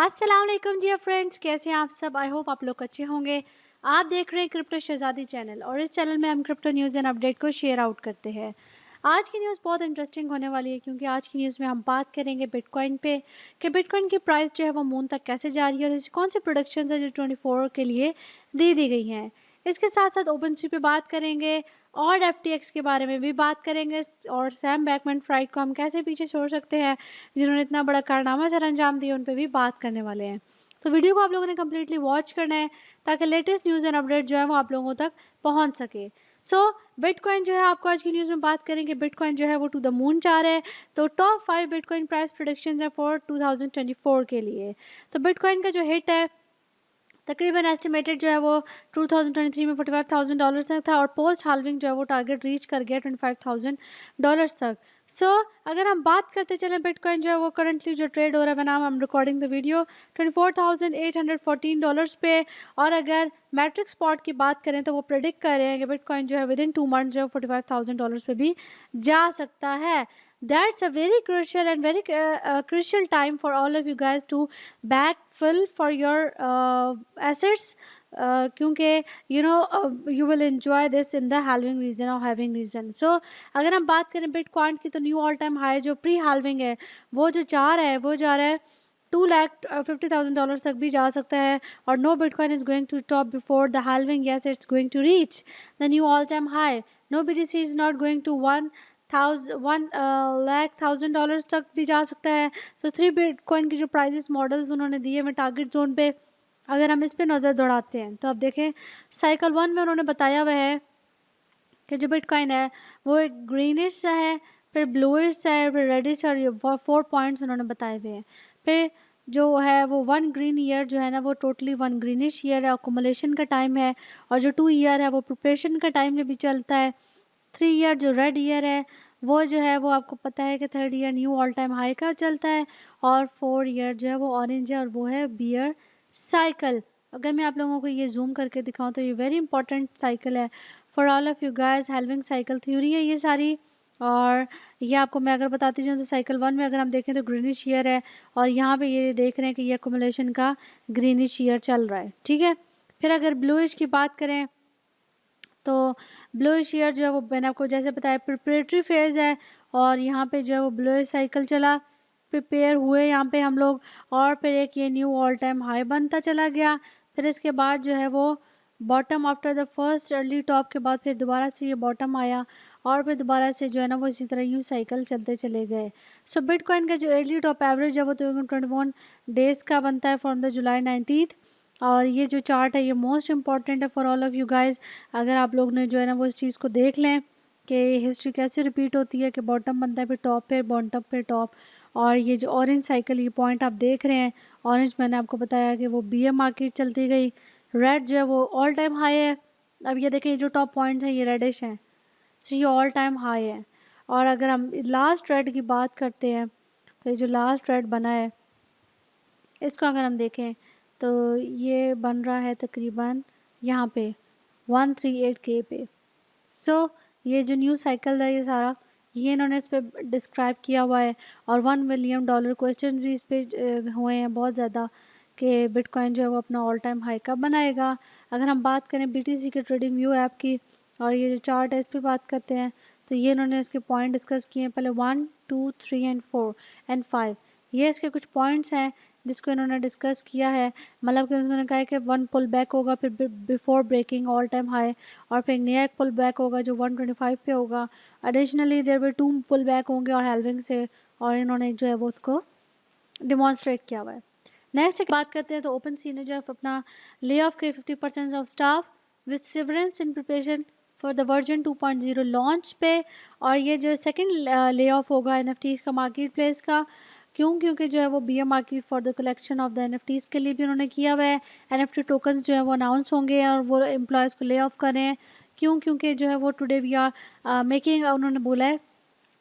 अस्सलाम वालेकुम dear friends, कैसे हैं आप सब। आई होप आप लोग अच्छे होंगे। आप देख रहे हैं क्रिप्टो शहजादी चैनल और इस चैनल में हम क्रिप्टो न्यूज़ एंड अपडेट को शेयर आउट करते हैं। आज की न्यूज़ बहुत इंटरेस्टिंग होने वाली है क्योंकि आज की न्यूज़ में हम बात करेंगे बिटकॉइन पे कि बिटकॉइन की प्राइस जो है वो मून तक कैसे जा रही है और ऐसी कौन सी प्रोडक्शन है जो 24 के लिए दी गई हैं। इसके साथ साथ ओपनसी पे बात करेंगे और एफटीएक्स के बारे में भी बात करेंगे और सैम बैकमैन-फ्राइड को हम कैसे पीछे छोड़ सकते हैं, जिन्होंने इतना बड़ा कारनामा सर अंजाम दिया, उन पे भी बात करने वाले हैं। तो वीडियो को आप लोगों ने कंप्लीटली वॉच करना है ताकि लेटेस्ट न्यूज़ एंड अपडेट जो है वो आप लोगों तक पहुंच सके। सो बिटकॉइन जो है आपको आज की न्यूज़ में बात करेंगे, बिटकॉइन जो है वो टू द मून जा रहा है। तो टॉप 5 बिटकॉइन प्राइस प्रेडिक्शंस है फॉर 2024 के लिए। तो बिटकॉइन का जो हिट है तकरीबन एस्टिमेटेड जो है वो 2023 में $45,000 तक था और पोस्ट हाल्विंग जो है वो टारगेट रीच कर गया $25,000 तक। सो अगर हम बात करते चलें बिटकॉइन जो है वो करंटली जो ट्रेड हो रहा है बनाम हम रिकॉर्डिंग द वीडियो $24,814 पे। और अगर मैट्रिक स्पॉट की बात करें तो वो प्रेडिक्ट कर रहे हैं कि बिटकॉइन जो है विद इन 2 मंथ जो है $45,000 पे भी जा सकता है। That's a very crucial and very crucial time for all of you guys to backfill for your assets, क्योंकि you will enjoy this in the halving region or halving region. So अगर हम बात करें बिटकॉइन की तो new all time high जो pre halving है वो जो जा रहा है वो जा रहा है $250,000 तक भी जा सकता है। और no bitcoin is going to top before the halving, yes it's going to reach the new all time high. No BTC is not going to $1,00,000 तक भी जा सकता है। तो 3 बिटकॉइन की जो प्राइजेस मॉडल्स उन्होंने दिए हैं टारगेट जोन पे, अगर हम इस पे नज़र दौड़ाते हैं तो आप देखें साइकिल 1 में उन्होंने बताया हुआ है कि जो बिटकॉइन है वो एक ग्रीनिश सा है, फिर ब्लूइश है, फिर रेडिश और 4 पॉइंट्स उन्होंने बताए हुए हैं। फिर जो है वो 1 ग्रीन ईयर जो है ना वो टोटली 1 ग्रीनिश ईयर है, अकोमोलेशन का टाइम है। और जो 2 ईयर है वो प्रिपरेशन का टाइम में भी चलता है। 3 ईयर जो रेड ईयर है वो जो है वो आपको पता है कि 3rd year new all time high का चलता है। और 4 ईयर जो है वो ऑरेंज है और वो है बियर साइकिल। अगर मैं आप लोगों को ये जूम करके दिखाऊं तो ये वेरी इंपॉर्टेंट साइकिल है for all of you guys. Halving cycle theory है ये सारी। और ये आपको मैं अगर बताती जाऊँ तो साइकिल 1 में अगर हम देखें तो ग्रीनिश ईयर है और यहाँ पे ये देख रहे हैं कि ये अकोमोलेशन का ग्रीनिश ईयर चल रहा है, ठीक है। फिर अगर ब्लूइश की बात करें तो ब्लूइश ईयर जो है वो मैंने आपको जैसे बताया प्रिपरेटरी फेज़ है और यहाँ पे जो है वो ब्लूइश साइकिल चला, प्रिपेयर हुए यहाँ पे हम लोग और फिर एक ये न्यू ऑल टाइम हाई बनता चला गया। फिर इसके बाद जो है वो bottom after the first early top के बाद फिर दोबारा से ये बॉटम आया और फिर दोबारा से जो है ना वो इसी तरह यूँ साइकिल चलते चले गए। सो बिटकॉइन का जो अर्ली टॉप एवरेज है वो 21 डेज़ का बनता है फ्रॉम द जुलाई 19th। और ये जो चार्ट है ये मोस्ट इम्पॉर्टेंट है for all of you guys. अगर आप लोग ने जो है ना वो इस चीज़ को देख लें कि हिस्ट्री कैसे रिपीट होती है कि बॉटम बनता है फिर टॉप पे बॉटम पे टॉप। और ये जो ऑरेंज साइकिल ये पॉइंट आप देख रहे हैं, ऑरेंज मैंने आपको बताया कि वो बीयर मार्केट चलती गई, रेड जो है वो ऑल टाइम हाई है। अब ये देखें जो टॉप पॉइंट्स हैं ये रेडिश हैं, सो ये ऑल टाइम हाई है। और अगर हम लास्ट रेड की बात करते हैं तो ये जो लास्ट रेड बना है इसको अगर हम देखें तो ये बन रहा है तकरीबन यहाँ पे 138K पे। सो ये जो न्यू साइकिल है ये सारा ये इन्होंने इस पर डिस्क्राइब किया हुआ है। और $1 मिलियन क्वेश्चन भी इस पे हुए हैं बहुत ज़्यादा कि बिटकॉइन जो है वो अपना ऑल टाइम हाई कब बनाएगा। अगर हम बात करें BTC के ट्रेडिंग व्यू ऐप की और ये जो चार्ट है इस पर बात करते हैं तो ये इन्होंने इसके पॉइंट डिस्कस किए हैं। पहले 1, 2, 3 एंड 4 एंड 5 ये इसके कुछ पॉइंट्स हैं जिसको इन्होंने डिस्कस किया है। मतलब कि उन्होंने कहा है कि 1 पुल बैक होगा फिर before breaking all time high और फिर नया एक पुल बैक होगा जो 125 पे होगा। Additionally there will 2 pull back होंगे और हेल्विंग से, और इन्होंने जो है वो उसको डिमॉन्स्ट्रेट किया हुआ है। नेक्स्ट बात करते हैं तो ओपन सी ने जो है अपना ले ऑफ के 50% of staff with severance in preparation for the version 2.0 launch पे। और ये जो सेकंड ले ऑफ होगा NFTs का मार्केट प्लेस का, क्योंकि जो है वो bear market for the collection of the NFTs के लिए भी उन्होंने किया हुआ है। NFT टोकन्स जो है वो अनाउंस होंगे और वो एम्प्लॉयज़ को ले ऑफ कर रहे हैं क्योंकि जो है वो टुडे वी आर मेकिंग, उन्होंने बोला है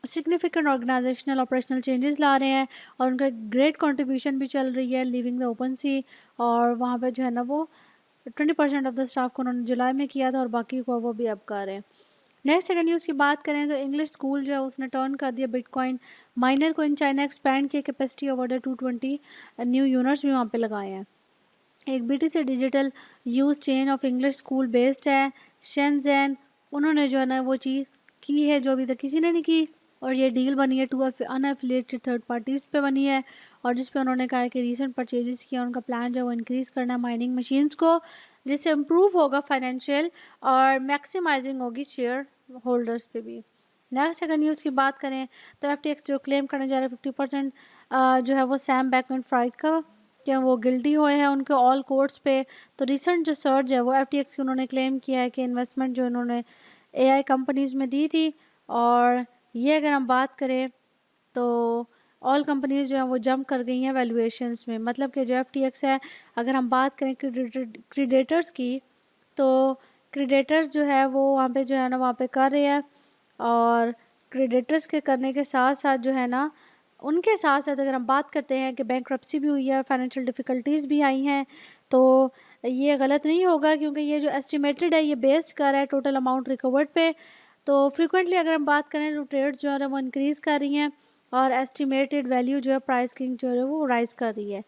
सिग्निफिकेंट ऑर्गेनाइजेशनल ऑपरेशनल चेंजेस ला रहे हैं और उनका ग्रेट कंट्रीब्यूशन भी चल रही है लिविंग द ओपन सी। और वहाँ पे जो है ना वो 20% ऑफ द स्टाफ को उन्होंने जुलाई में किया था और बाकी को वो भी अब कर रहे हैं। नेक्स्ट अगर न्यूज़ की बात करें तो इंग्लिश स्कूल जो है उसने टर्न कर दिया बिटकॉइन माइनर को इन चाइना, एक्सपैंड किया capacity of order 220 new units भी वहाँ पे लगाए हैं। एक BTC digital use chain of English school based है शेनज़ेन, उन्होंने जो है ना वो चीज़ की है जो अभी तक किसी ने नहीं की, और ये डील बनी है 2 अनएफिलिएटेड थर्ड पार्टीज़ पे बनी है, और जिस पे उन्होंने कहा है कि रीसेंट परचेजेस किया, उनका प्लान जो है वो इंक्रीज़ करना है माइनिंग मशीन्स को, जिससे इम्प्रूव होगा फाइनेंशियल और मैक्सिमाइजिंग होगी शेयर होल्डर्स पे भी। नेक्स्ट अगर न्यूज़ की बात करें तो FTX जो क्लेम करने जा रहे हैं 50% जो है वो सैम बैकमैन फ्राइड का, क्या वो गिल्टी हुए हैं उनके ऑल कोर्ट्स पे। तो रिसेंट जो सर्ज है वो FTX की उन्होंने क्लेम किया है कि इन्वेस्टमेंट जो उन्होंने AI कंपनीज़ में दी थी, और ये अगर हम बात करें तो ऑल कंपनीज़ जो हैं वो जंप कर गई हैं वैल्यूएशंस में। मतलब कि जो FTX है, अगर हम बात करें क्रीडेटर्स की, तो क्रीडेटर्स जो है वो वहाँ पे जो है ना वहाँ पे कर रहे हैं, और क्रीडेटर्स के करने के साथ साथ जो है ना उनके साथ साथ अगर हम बात करते हैं कि बैंक्रप्सी भी हुई है, फाइनेंशियल डिफ़िकल्टीज़ भी आई हैं, तो ये गलत नहीं होगा क्योंकि ये जो एस्टिमेटेड है ये बेस्ड कर रहा है टोटल अमाउंट रिकवर्ड पे। तो फ्रीक्वेंटली अगर हम बात करें तो ट्रेड्स जो है वो इंक्रीज़ कर रही हैं, और एस्टिमेटेड वैल्यू जो है प्राइस किंग जो है वो राइज़ कर रही है।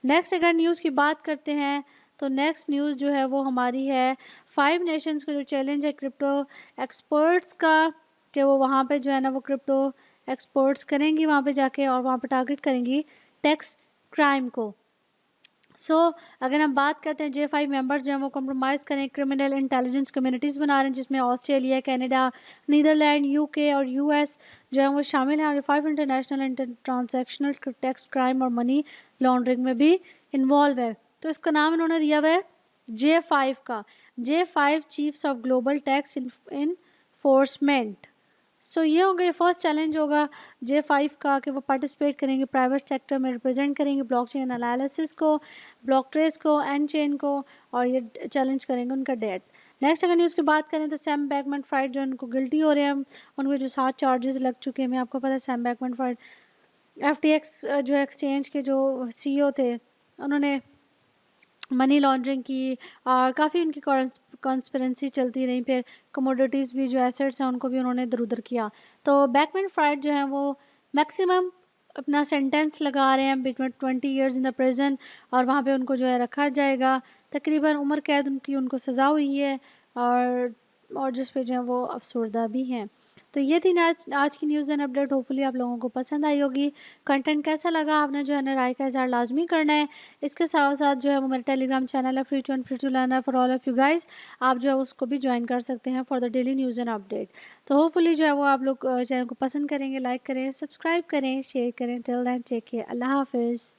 नेक्स्ट अगर न्यूज़ की बात करते हैं तो नेक्स्ट न्यूज़ जो है वो हमारी है 5 नेशंस का जो चैलेंज है क्रिप्टो एक्सपर्ट्स का, कि वो वहाँ पे जो है ना वो क्रिप्टो एक्सपर्ट्स करेंगी वहाँ पे जाके, और वहाँ पे टारगेट करेंगी टैक्स क्राइम को। अगर हम बात करते हैं J5 मेंबर्स जो हैं वो कॉम्प्रोमाइज़ करें क्रिमिनल इंटेलिजेंस कम्युनिटीज़ बना रहे हैं, जिसमें ऑस्ट्रेलिया, कनाडा, नीदरलैंड, UK और US जो है वो शामिल हैं, और 5 इंटरनेशनल ट्रांजैक्शनल टैक्स क्राइम और मनी लॉन्ड्रिंग में भी इन्वॉल्व है। तो इसका नाम इन्होंने दिया हुआ है J5 का, J5 chiefs of global tax enforcement. ये होगा, ये फर्स्ट चैलेंज होगा J5 का कि वो पार्टिसिपेट करेंगे प्राइवेट सेक्टर में, रिप्रेजेंट करेंगे ब्लॉकचेन एनालिसिस को, ब्लॉक ट्रेस को, एंड चेन को, और ये चैलेंज करेंगे उनका डेट। नेक्स्ट अगर न्यूज़ की बात करें तो सैम बैकमैन फ्राइड जो उनको गिल्टी हो रहे हैं, उनको जो 7 चार्जेस लग चुके हैं। आपको पता है सैम बैकमैन फ्राइड FTX जो एक्सचेंज के जो CEO थे, उन्होंने मनी लॉन्ड्रिंग की, और काफ़ी उनकी कॉन्स्पिरेंसी चलती रही। फिर कमोडिटीज़ भी जो एसेट्स हैं उनको भी उन्होंने इधर उधर किया। तो बैकमैन फ्राइड जो है वो मैक्सिमम अपना सेंटेंस लगा रहे हैं between 20 years in the prison, और वहाँ पे उनको जो है रखा जाएगा। तकरीबन उम्र कैद उनकी उनको सज़ा हुई है, और जिस पे जो है वो अफसरदा भी हैं। तो ये थी आज की न्यूज़ एंड अपडेट। होपफुली आप लोगों को पसंद आई होगी। कंटेंट कैसा लगा आपने जो है ना राय का इज़हार लाजमी करना है। इसके साथ साथ जो है वो मेरा टेलीग्राम चैनल है free to learn for all of you guys, आप जो है उसको भी ज्वाइन कर सकते हैं for the daily news and update. तो होपफुली जो है वो आप लोग चैनल को पसंद करेंगे, लाइक करें, सब्सक्राइब करें, शेयर करें। टिल देन टेक केयर, अल्लाह हाफिज़।